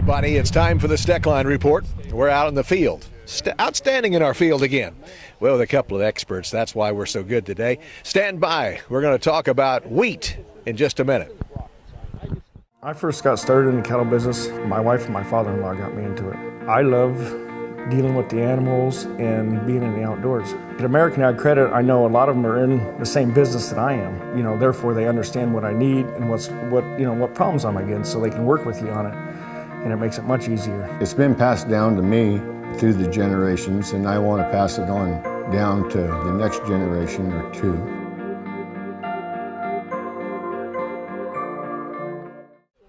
everybody. It's time for the Steckline Report. We're out in the field. Outstanding in our field again. Well, with a couple of experts. That's why we're so good today. Stand by. We're going to talk about wheat in just a minute. I first got started in the cattle business. My wife and my father-in-law got me into it. I love dealing with the animals and being in the outdoors. At American Ag Credit, I know a lot of them are in the same business that I am. Therefore they understand what I need and what problems I'm against, so they can work with you on it, and it makes it much easier. It's been passed down to me through the generations, and I want to pass it on down to the next generation or two.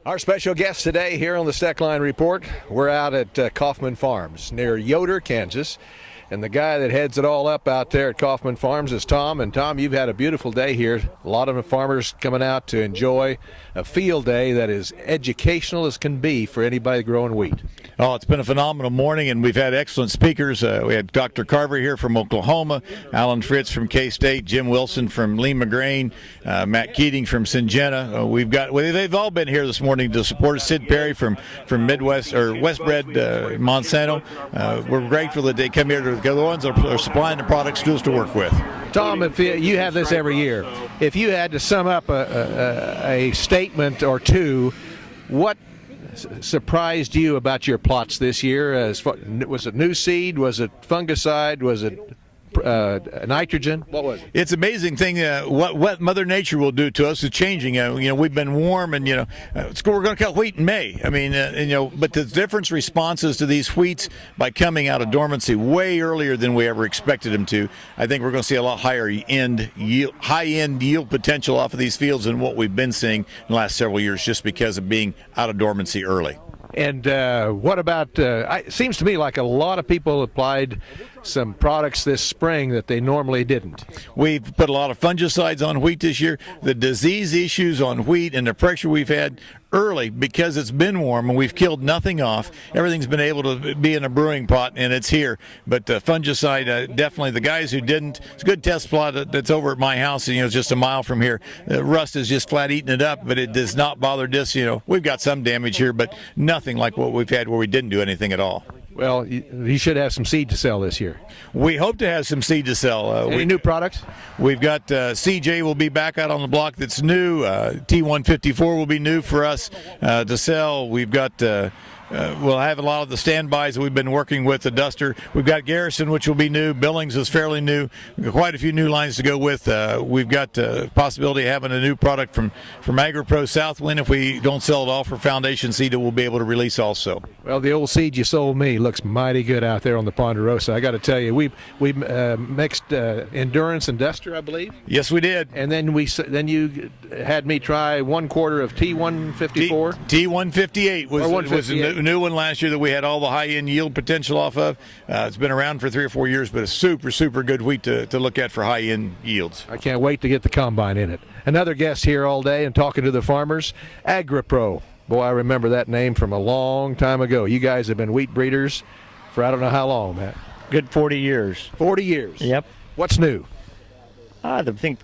Our special guest today here on the Steckline Report, we're out at Kauffman Farms near Yoder, Kansas. And the guy that heads it all up out there at Kauffman Farms is Tom. And Tom, you've had a beautiful day here. A lot of the farmers coming out to enjoy a field day that is educational as can be for anybody growing wheat. Oh, it's been a phenomenal morning, and we've had excellent speakers. We had Dr. Carver here from Oklahoma, Alan Fritz from K-State, Jim Wilson from Lima Grain, Matt Keating from Syngenta. They've all been here this morning to support us. Sid Perry from Midwest or Westbred Monsanto. We're grateful that they come here to the ones that are supplying the products to us to work with. Tom, if you have this every year, if you had to sum up a statement or two, what surprised you about your plots this year? Was it new seed? Was it fungicide? Was it nitrogen? What was it? It's an amazing thing what Mother Nature will do to us is changing. We've been warm, and we're going to cut wheat in May. But the different responses to these wheats by coming out of dormancy way earlier than we ever expected them to. I think we're going to see a lot high-end yield potential off of these fields than what we've been seeing in the last several years, just because of being out of dormancy early. And what about, it seems to me like a lot of people applied some products this spring that they normally didn't. We've put a lot of fungicides on wheat this year. The disease issues on wheat and the pressure we've had early, because it's been warm and we've killed nothing off. Everything's been able to be in a brewing pot, and it's here. But fungicide, definitely the guys who didn't, it's a good test plot that's over at my house, it's just a mile from here. Rust is just flat eating it up, but it does not bother this. We've got some damage here, but nothing like what we've had where we didn't do anything at all. Well, you should have some seed to sell this year. We hope to have some seed to sell. Any new products? We've got CJ will be back out on the block that's new. T154 will be new for us to sell. We've got we'll have a lot of the standbys that we've been working with, the Duster. We've got Garrison, which will be new. Billings is fairly new. We've got quite a few new lines to go with. We've got the possibility of having a new product from AgriPro Southwind. If we don't sell it all for foundation seed, it will be able to release also. Well, the old seed you sold me looks mighty good out there on the Ponderosa. I got to tell you, we mixed Endurance and Duster, I believe. Yes, we did. And then you had me try 1/4 of T154. T158 was a new one last year that we had all the high-end yield potential off of. It's been around for 3 or 4 years, but it's super good wheat to look at for high-end yields. I can't wait to get the combine in it. Another guest here all day and talking to the farmers, AgriPro. Boy, I remember that name from a long time ago. You guys have been wheat breeders for I don't know how long, Matt. Good 40 years. 40 years? Yep. What's new? I think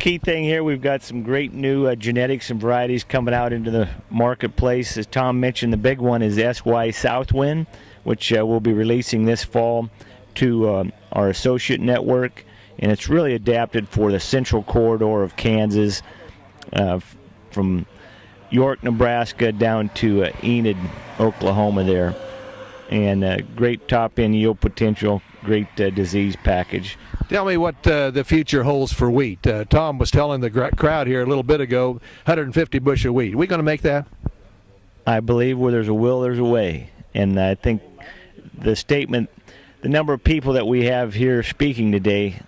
key thing here, we've got some great new genetics and varieties coming out into the marketplace. As Tom mentioned, the big one is SY Southwind, which we'll be releasing this fall to our associate network, and it's really adapted for the central corridor of Kansas, from York, Nebraska down to Enid, Oklahoma there. And great top-end yield potential, great disease package. Tell me what the future holds for wheat. Tom was telling the crowd here a little bit ago, 150 bushel wheat. Are we going to make that? I believe where there's a will, there's a way. And I think the statement, the number of people that we have here speaking today,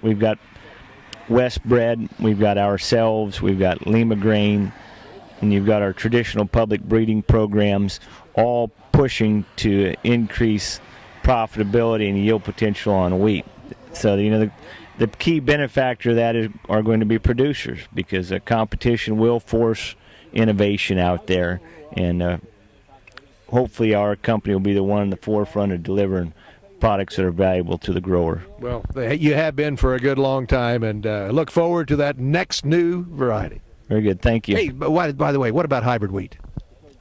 we've got Westbred, we've got ourselves, we've got Lima Grain, and you've got our traditional public breeding programs, all pushing to increase profitability and yield potential on wheat. So, the key benefactor of that are going to be producers, because competition will force innovation out there, and hopefully our company will be the one in the forefront of delivering products that are valuable to the grower. Well, you have been for a good long time, and look forward to that next new variety. Very good. Thank you. Hey, by the way, what about hybrid wheat?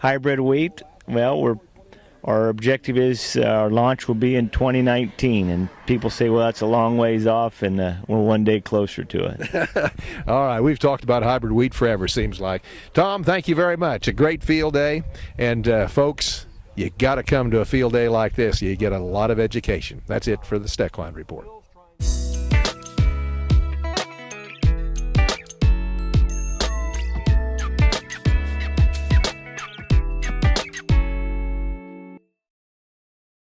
hybrid wheat, well, our objective is our launch will be in 2019, and people say, well, that's a long ways off, and we're one day closer to it. All right, we've talked about hybrid wheat forever, seems like. Tom, thank you very much. A great field day, and folks, you got to come to a field day like this. You get a lot of education. That's it for the Steckline Report.